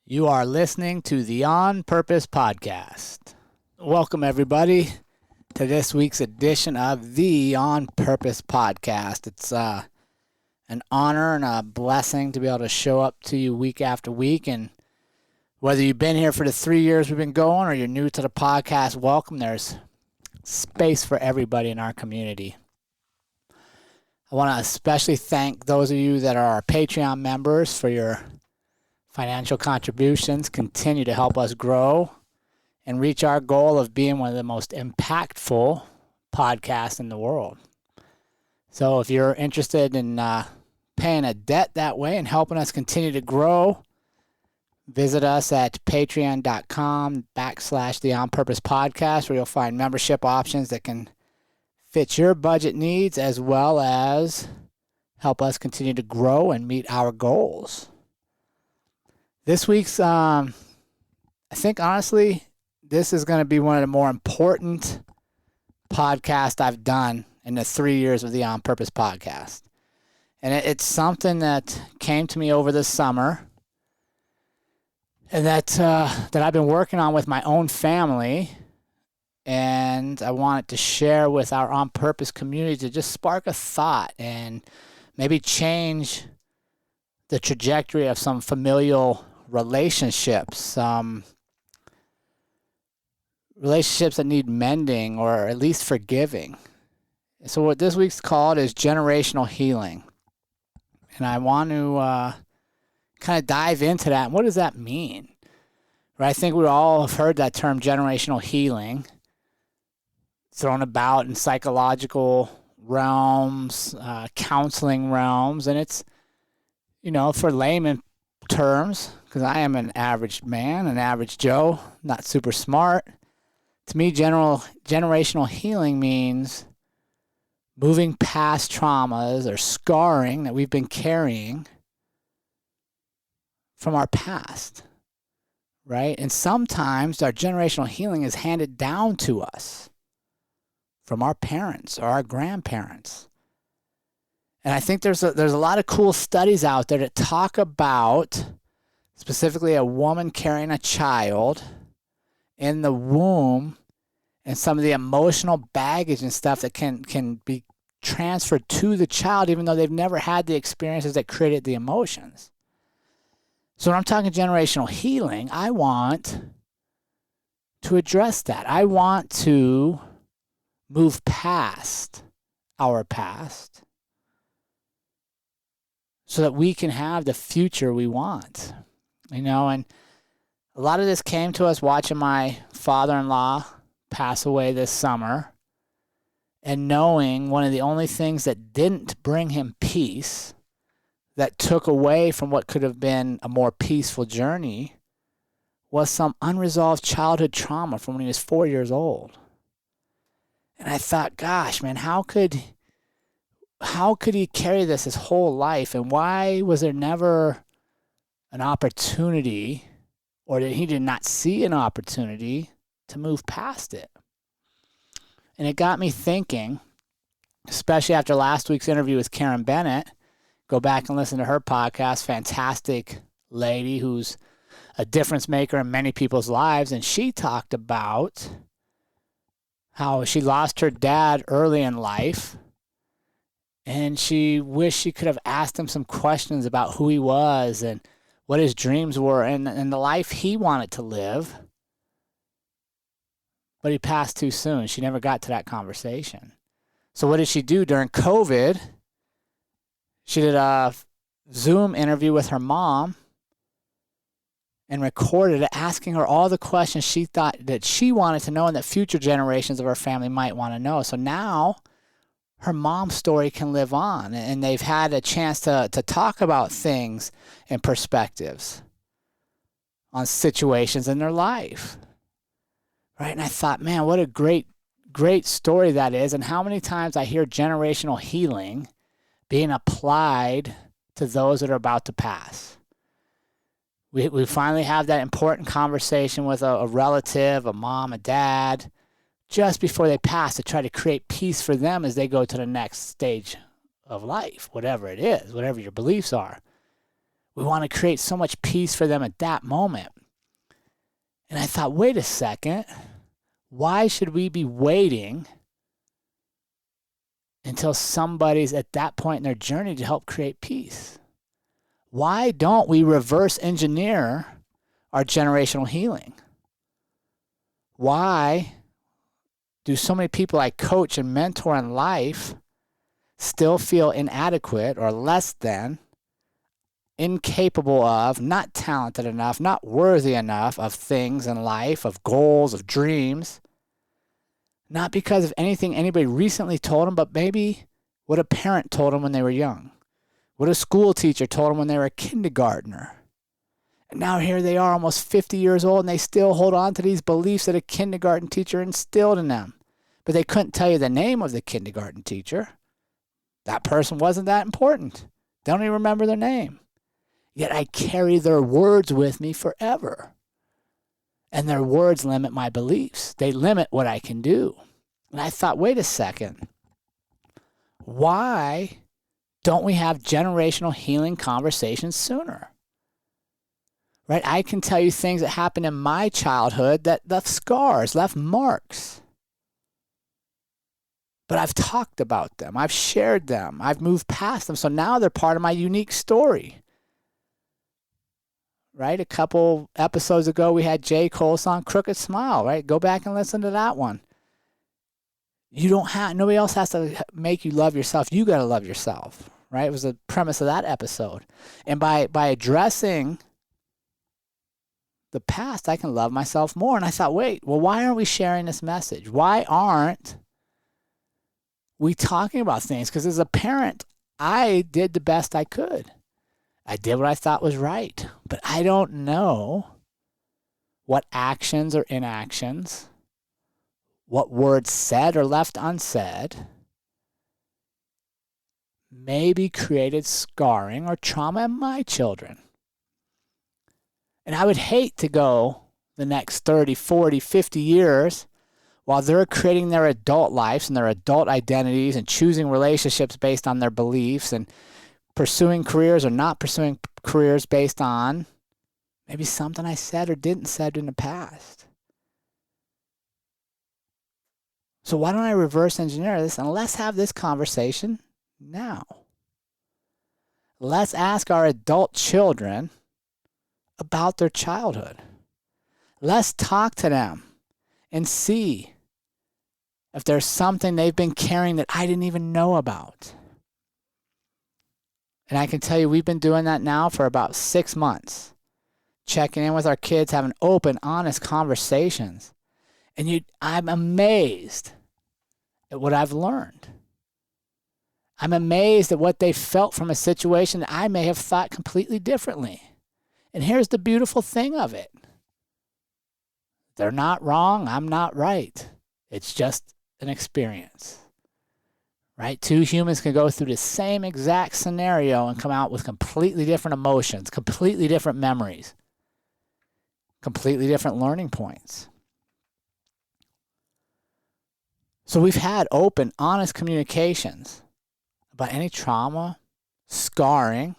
You are listening to the On Purpose Podcast. Welcome, everybody, to this week's edition of the On Purpose Podcast. It's an honor and a blessing to be able to show up to you week after week. And whether you've been here for the 3 years we've been going or you're new to the podcast, welcome. There's space for everybody in our community. I want to especially thank those of you that are our Patreon members for your financial contributions. Continue to help us grow and reach our goal of being one of the most impactful podcasts in the world. So if you're interested in paying a debt that way and helping us continue to grow, visit us at patreon.com/the On Purpose Podcast, where you'll find membership options that can fit your budget needs as well as help us continue to grow and meet our goals. This week's, I think honestly, this is going to be one of the more important podcasts I've done in the 3 years of the On Purpose Podcast. And it's something that came to me over the summer and that I've been working on with my own family. And I wanted to share with our On Purpose community to just spark a thought and maybe change the trajectory of some familial relationships, relationships that need mending or at least forgiving. So what this week's called is generational healing. And I want to kind of dive into that. And what does that mean? Right? I think we all have heard that term generational healing thrown about in psychological realms, counseling realms. And it's, for layman terms, because I am an average man, an average Joe, not super smart. To me, generational healing means moving past traumas or scarring that we've been carrying from our past, right? And sometimes our generational healing is handed down to us from our parents or our grandparents. And I think there's a lot of cool studies out there that talk about specifically a woman carrying a child in the womb and some of the emotional baggage and stuff that can be transferred to the child even though they've never had the experiences that created the emotions. So when I'm talking generational healing, I want to address that. I want to move past our past so that we can have the future we want, and a lot of this came to us watching my father-in-law pass away this summer and knowing one of the only things that didn't bring him peace, that took away from what could have been a more peaceful journey, was some unresolved childhood trauma from when he was 4 years old. And I thought, gosh, man, how could he carry this his whole life? And why was there never an opportunity, or that he did not see an opportunity to move past it? And it got me thinking, especially after last week's interview with Karen Bennett. Go back and listen to her podcast. Fantastic lady who's a difference maker in many people's lives. And she talked about how she lost her dad early in life, and she wished she could have asked him some questions about who he was and what his dreams were and the life he wanted to live. But he passed too soon. She never got to that conversation. So what did she do during COVID? She did a Zoom interview with her mom and recorded it, asking her all the questions she thought that she wanted to know and that future generations of her family might want to know. So now her mom's story can live on, and they've had a chance to talk about things and perspectives on situations in their life, right? And I thought, man, what a great story that is, and how many times I hear generational healing being applied to those that are about to pass. We finally have that important conversation with a relative, a mom, a dad, just before they pass, to try to create peace for them as they go to the next stage of life, whatever it is, whatever your beliefs are. We want to create so much peace for them at that moment. And I thought, wait a second. Why should we be waiting until somebody's at that point in their journey to help create peace? Why don't we reverse engineer our generational healing? Why do so many people I coach and mentor in life still feel inadequate or less than, incapable of, not talented enough, not worthy enough of things in life, of goals, of dreams? Not because of anything anybody recently told them, but maybe what a parent told them when they were young, what a school teacher told them when they were a kindergartner. And now here they are almost 50 years old and they still hold on to these beliefs that a kindergarten teacher instilled in them. But they couldn't tell you the name of the kindergarten teacher. That person wasn't that important. They don't even remember their name. Yet I carry their words with me forever. And their words limit my beliefs. They limit what I can do. And I thought, wait a second. Why don't we have generational healing conversations sooner? Right? I can tell you things that happened in my childhood that left scars, left marks. But I've talked about them. I've shared them. I've moved past them. So now they're part of my unique story. Right? A couple episodes ago, we had J. Cole's song, Crooked Smile, right? Go back and listen to that one. Nobody else has to make you love yourself. You got to love yourself, right? It was the premise of that episode. And by addressing the past, I can love myself more. And I thought, wait, well, why aren't we sharing this message? Why aren't we talking about things? Because as a parent, I did the best I could. I did what I thought was right. But I don't know what actions or inactions, what words said or left unsaid, maybe created scarring or trauma in my children. And I would hate to go the next 30, 40, 50 years while they're creating their adult lives and their adult identities and choosing relationships based on their beliefs and pursuing careers or not pursuing careers based on maybe something I said or didn't said in the past. So why don't I reverse engineer this and let's have this conversation now. Let's ask our adult children about their childhood. Let's talk to them and see if there's something they've been carrying that I didn't even know about. And I can tell you, we've been doing that now for about 6 months. Checking in with our kids, having open, honest conversations. And I'm amazed at what I've learned. I'm amazed at what they felt from a situation that I may have thought completely differently. And here's the beautiful thing of it. They're not wrong. I'm not right. It's just an experience. Right? Two humans can go through the same exact scenario and come out with completely different emotions, completely different memories, completely different learning points. So we've had open, honest communications about any trauma, scarring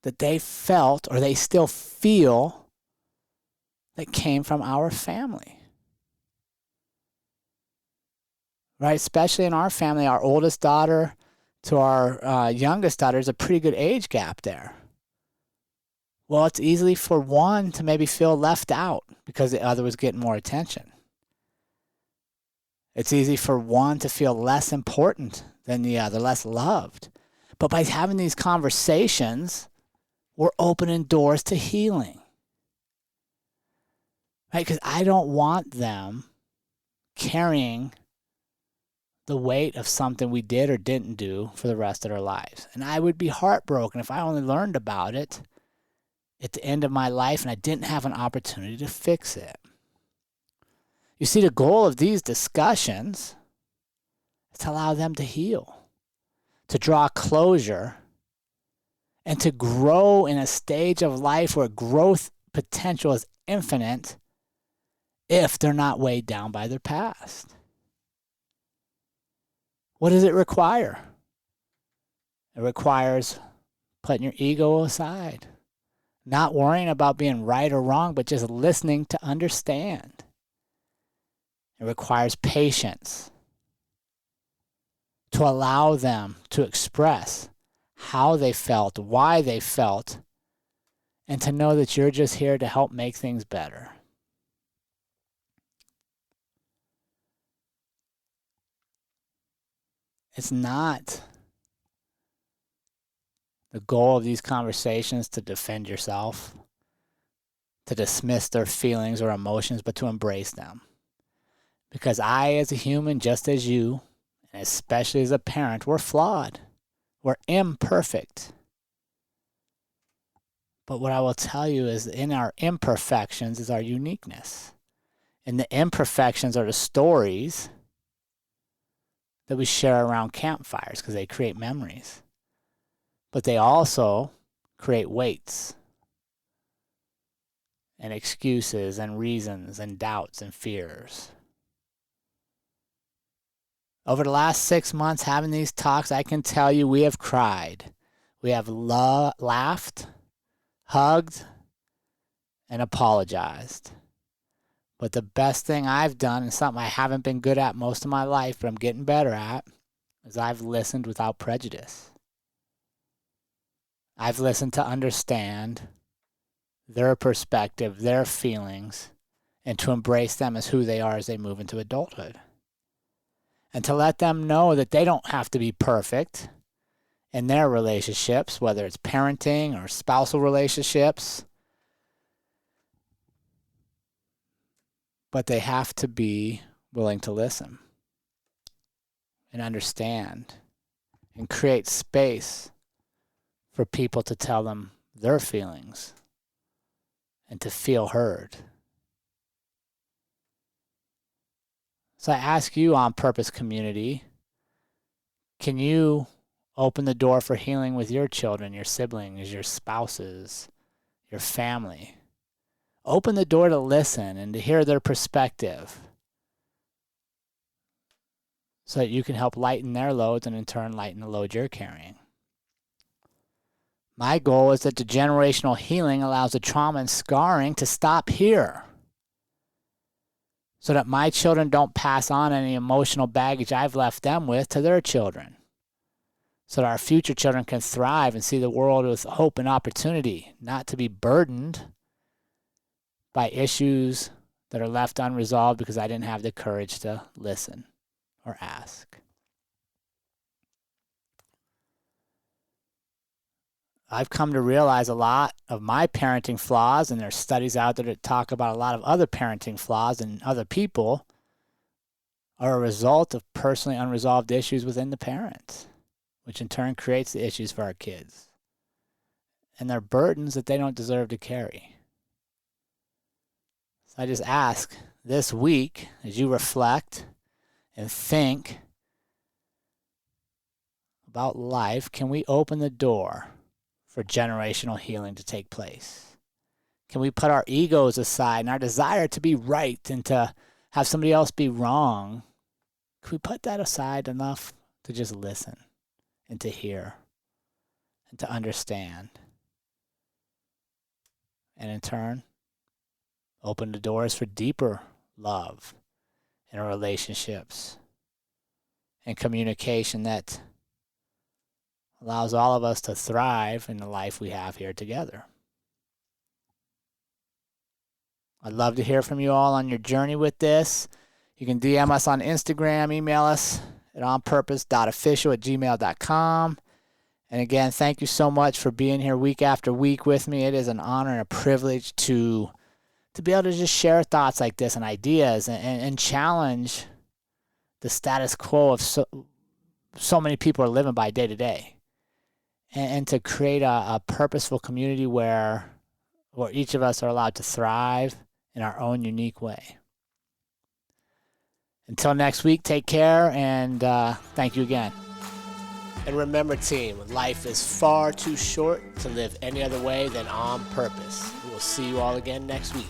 that they felt or they still feel that came from our family. Right? Especially in our family, our oldest daughter to our youngest daughter is a pretty good age gap there. Well, it's easy for one to maybe feel left out because the other was getting more attention. It's easy for one to feel less important than the other, less loved. But by having these conversations, we're opening doors to healing. Right? Because I don't want them carrying the weight of something we did or didn't do for the rest of their lives. And I would be heartbroken if I only learned about it at the end of my life and I didn't have an opportunity to fix it. You see, the goal of these discussions is to allow them to heal, to draw closure, and to grow in a stage of life where growth potential is infinite if they're not weighed down by their past. What does it require? It requires putting your ego aside, not worrying about being right or wrong, but just listening to understand. It requires patience to allow them to express how they felt, why they felt, and to know that you're just here to help make things better. It's not the goal of these conversations to defend yourself, to dismiss their feelings or emotions, but to embrace them. Because I, as a human, just as you, and especially as a parent, we're flawed. We're imperfect. But what I will tell you is in our imperfections is our uniqueness. And the imperfections are the stories that we share around campfires because they create memories. But they also create weights and excuses and reasons and doubts and fears. Over the last 6 months having these talks, I can tell you we have cried. We have laughed, hugged, and apologized. But the best thing I've done, and something I haven't been good at most of my life, but I'm getting better at, is I've listened without prejudice. I've listened to understand their perspective, their feelings, and to embrace them as who they are as they move into adulthood. And to let them know that they don't have to be perfect in their relationships, whether it's parenting or spousal relationships, but they have to be willing to listen and understand and create space for people to tell them their feelings and to feel heard. So I ask you, On Purpose community, can you open the door for healing with your children, your siblings, your spouses, your family? Open the door to listen and to hear their perspective so that you can help lighten their loads and in turn lighten the load you're carrying. My goal is that the generational healing allows the trauma and scarring to stop here so that my children don't pass on any emotional baggage I've left them with to their children, so that our future children can thrive and see the world with hope and opportunity, not to be burdened by issues that are left unresolved because I didn't have the courage to listen or ask. I've come to realize a lot of my parenting flaws, and there's studies out there that talk about a lot of other parenting flaws in other people, are a result of personally unresolved issues within the parents, which in turn creates the issues for our kids. And they're burdens that they don't deserve to carry. So I just ask this week, as you reflect and think about life, can we open the door for generational healing to take place? Can we put our egos aside and our desire to be right and to have somebody else be wrong? Can we put that aside enough to just listen and to hear and to understand? And in turn, open the doors for deeper love in our relationships and communication that allows all of us to thrive in the life we have here together. I'd love to hear from you all on your journey with this. You can DM us on Instagram, email us at onpurpose.official@gmail.com. And again, thank you so much for being here week after week with me. It is an honor and a privilege to be able to just share thoughts like this and ideas and challenge the status quo of so many people are living by day to day. And to create a purposeful community where each of us are allowed to thrive in our own unique way. Until next week, take care, and thank you again. And remember, team, life is far too short to live any other way than on purpose. We will see you all again next week.